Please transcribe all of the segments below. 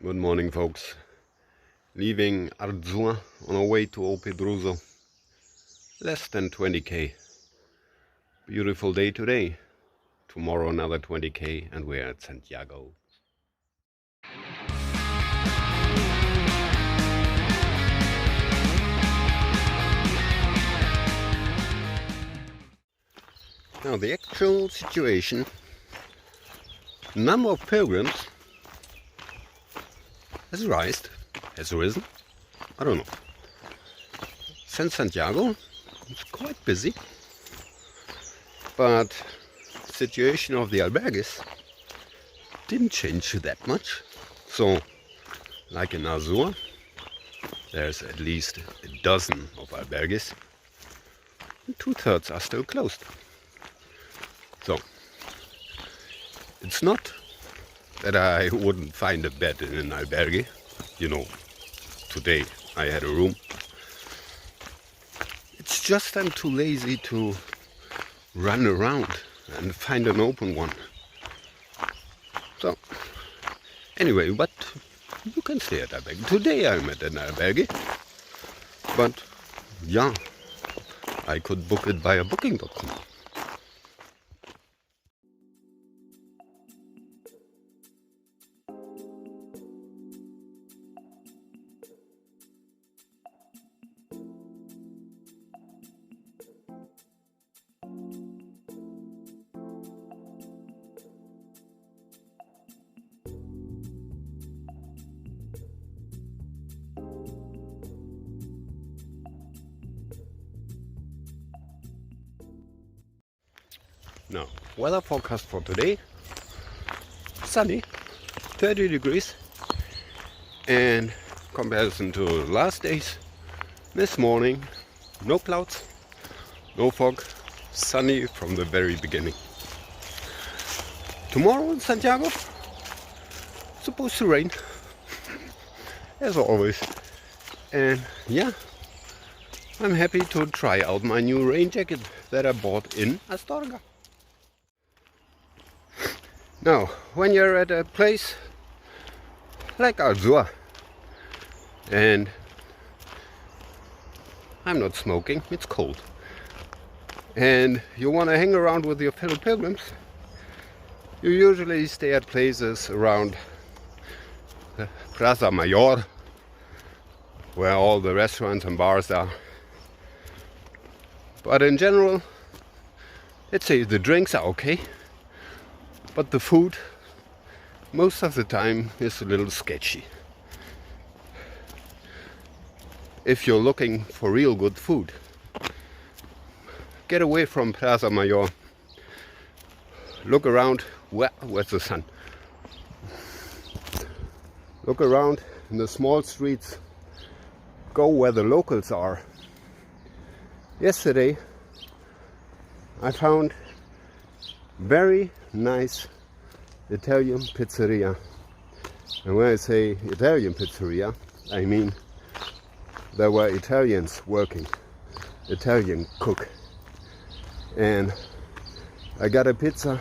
Good morning, folks. Leaving Arzúa on our way to Pedrouzo. Less than 20k. Beautiful day today. Tomorrow another 20k and we're at Santiago. Now the actual situation, number of pilgrims has risen, I don't know. Since Santiago, it's quite busy, but the situation of the albergues didn't change that much. So, like in Arzúa, there's at least a dozen of albergues, and 2/3 are still closed. So, it's not that I wouldn't find a bed in an albergue. You know, today I had a room. It's just I'm too lazy to run around and find an open one. So, anyway, but you can stay at albergue. Today I'm at an albergue, but yeah, I could book it via booking.com. Now, weather forecast for today, sunny, 30 degrees, and comparison to last days, this morning, no clouds, no fog, sunny from the very beginning. Tomorrow in Santiago, supposed to rain, as always, and yeah, I'm happy to try out my new rain jacket that I bought in Astorga. Now, when you're at a place like Arzúa, and I'm not smoking, it's cold, and you want to hang around with your fellow pilgrims, you usually stay at places around the Plaza Mayor, where all the restaurants and bars are. But in general, let's say the drinks are okay, but the food, most of the time, is a little sketchy. If you're looking for real good food, get away from Plaza Mayor. Look around, where's the sun? Look around in the small streets. Go where the locals are. Yesterday, I found very nice Italian pizzeria. And when I say Italian pizzeria, I mean there were Italians working, Italian cook. And I got a pizza.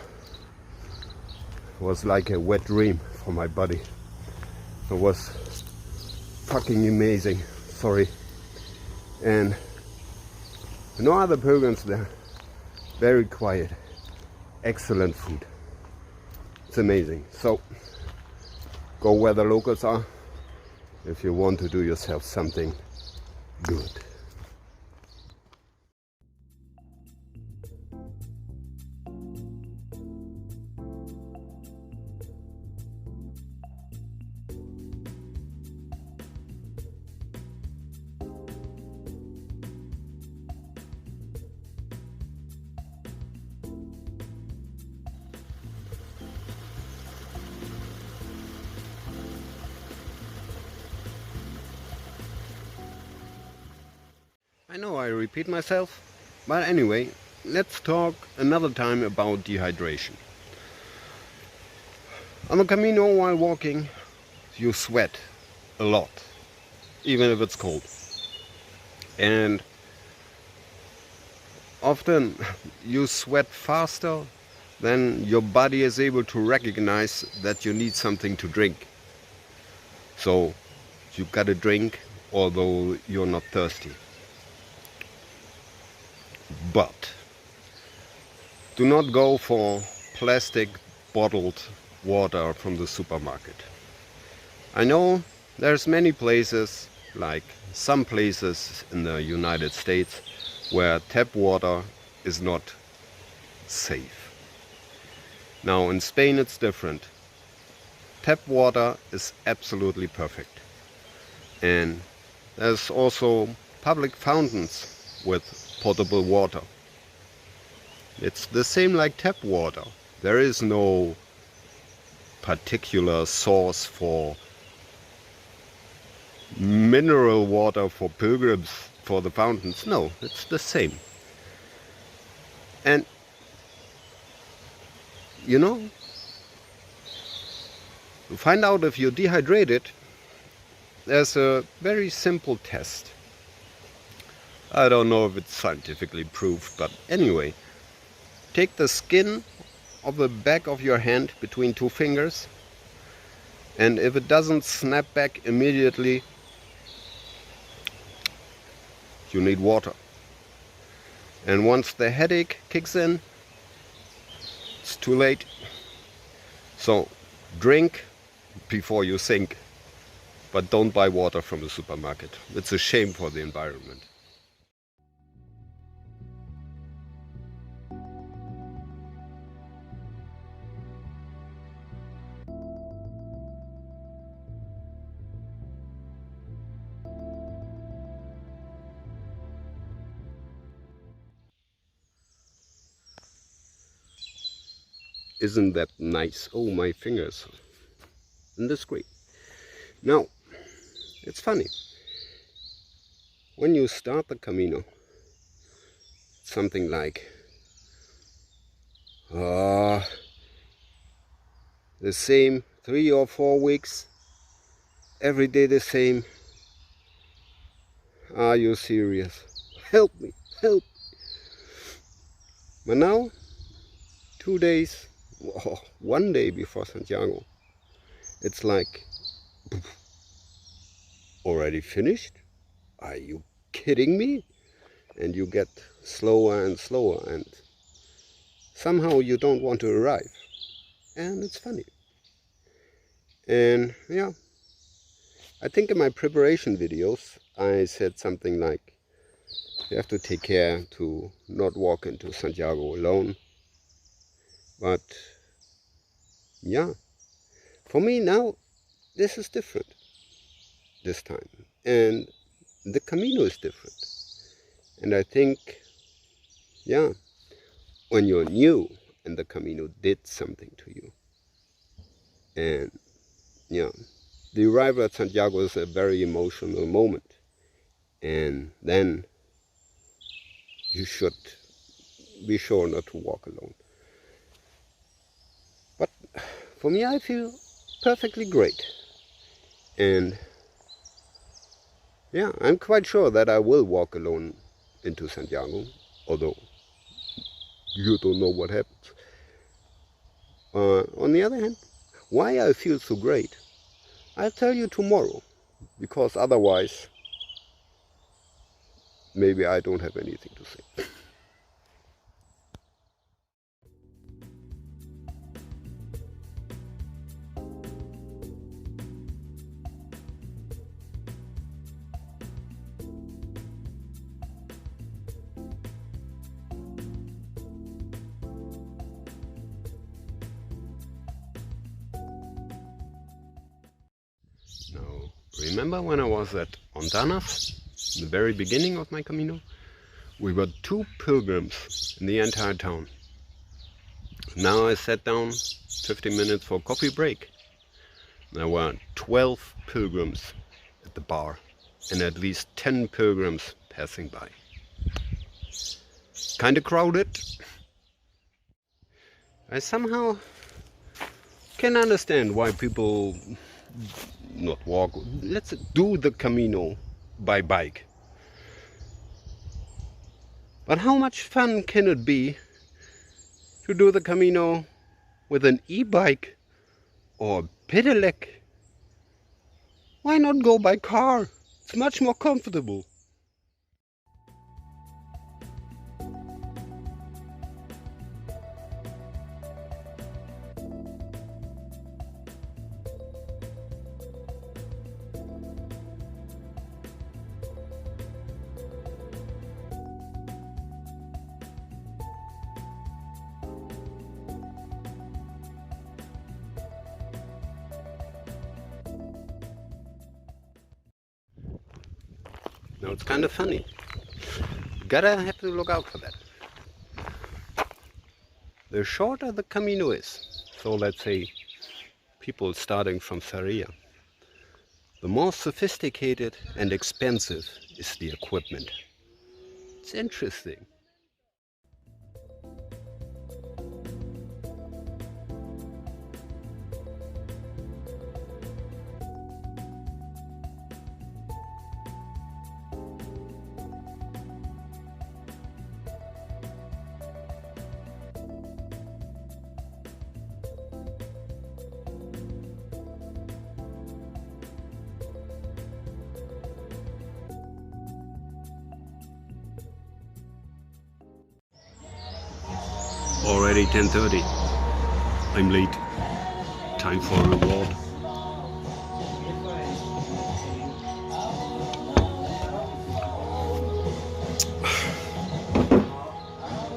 It was like a wet dream for my body. It was fucking amazing, sorry. And no other pilgrims there, very quiet. Excellent food. It's amazing. So go where the locals are if you want to do yourself something good. I know I repeat myself, but anyway, let's talk another time about dehydration. On the Camino while walking, you sweat a lot, even if it's cold. And often you sweat faster than your body is able to recognize that you need something to drink. So you gotta drink although you're not thirsty. But do not go for plastic bottled water from the supermarket. I know there's many places, like some places in the United States, where tap water is not safe. Now in Spain it's different. Tap water is absolutely perfect. And there's also public fountains with potable water. It's the same like tap water. There is no particular source for mineral water for pilgrims for the fountains. No, it's the same. And you know, to find out if you're dehydrated, there's a very simple test. I don't know if it's scientifically proved, but anyway, take the skin of the back of your hand between two fingers, and if it doesn't snap back immediately, you need water. And once the headache kicks in, it's too late. So drink before you sink, but don't buy water from the supermarket. It's a shame for the environment. Isn't that nice? Oh, my fingers in the screen. Now, it's funny. When you start the Camino, something like the same 3 or 4 weeks, every day the same. Are you serious? Help me, help. But now, 2 days, 1 day before Santiago, it's like, already finished? Are you kidding me? And you get slower and slower, and somehow you don't want to arrive. And it's funny. And yeah, I think in my preparation videos I said something like, you have to take care to not walk into Santiago alone. But yeah, for me now, this is different this time. And the Camino is different. And I think, yeah, when you're new and the Camino did something to you. And yeah, the arrival at Santiago is a very emotional moment. And then you should be sure not to walk alone. But for me, I feel perfectly great. And yeah, I'm quite sure that I will walk alone into Santiago, although you don't know what happens. On the other hand, why I feel so great, I'll tell you tomorrow, because otherwise maybe I don't have anything to say. Now, remember when I was at Ontanas, in the very beginning of my Camino? We were 2 pilgrims in the entire town. Now I sat down 15 minutes for a coffee break. There were 12 pilgrims at the bar and at least 10 pilgrims passing by. Kinda crowded. I somehow can understand why people not walk. Let's do the Camino by bike. But how much fun can it be to do the Camino with an e-bike or pedelec? Why not go by car? It's much more comfortable. Now it's kind of funny. Gotta have to look out for that. The shorter the Camino is, so let's say people starting from Sarria, the more sophisticated and expensive is the equipment. It's interesting. Already 10:30. I'm late. Time for a reward.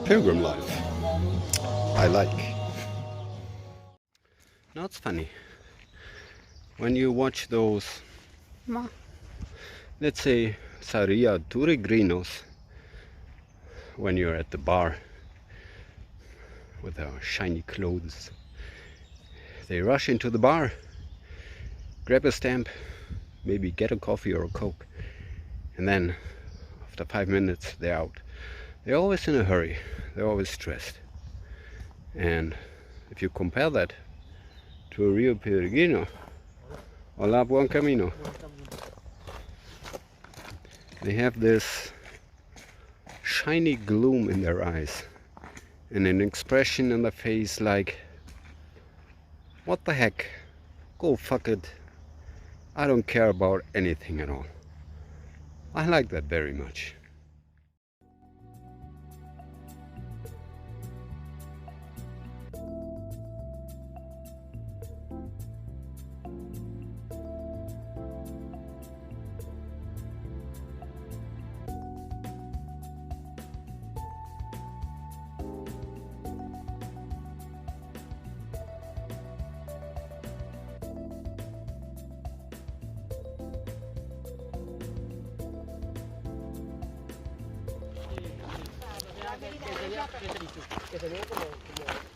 Pilgrim life. I like. Now it's funny. When you watch those, let's say, Sarria Turigrinos, when you're at the bar, with their shiny clothes. They rush into the bar, grab a stamp, maybe get a coffee or a Coke, and then after 5 minutes they're out. They're always in a hurry, they're always stressed. And if you compare that to a real peregrino, hola, buen camino, they have this shiny gloom in their eyes and an expression in the face like, what the heck, go fuck it, I don't care about anything at all. I like that very much.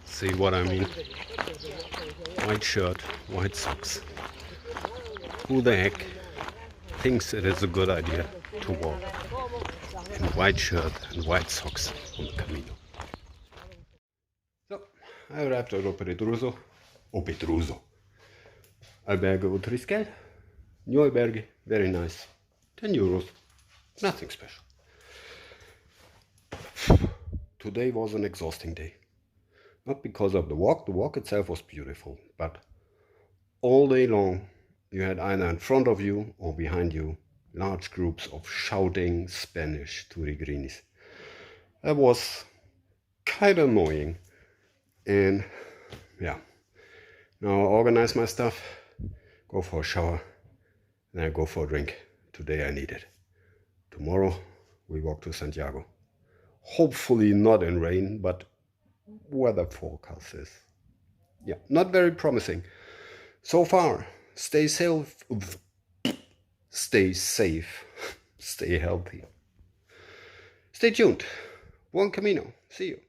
See what I mean? White shirt, white socks. Who the heck thinks it is a good idea to walk in white shirt and white socks on the Camino? So, I arrived at Pedrouzo. Pedrouzo. Albergue Utriskel. New albergue, very nice. 10 euros. Nothing special. Today was an exhausting day. Not because of the walk itself was beautiful, but all day long you had either in front of you or behind you large groups of shouting Spanish Turigrinis. That was kind of annoying. And yeah, now I organize my stuff, go for a shower, then I go for a drink. Today I need it. Tomorrow we walk to Santiago. Hopefully not in rain, but weather forecast is, yeah, not very promising. So far, stay safe, stay healthy. Stay tuned. Buen Camino. See you.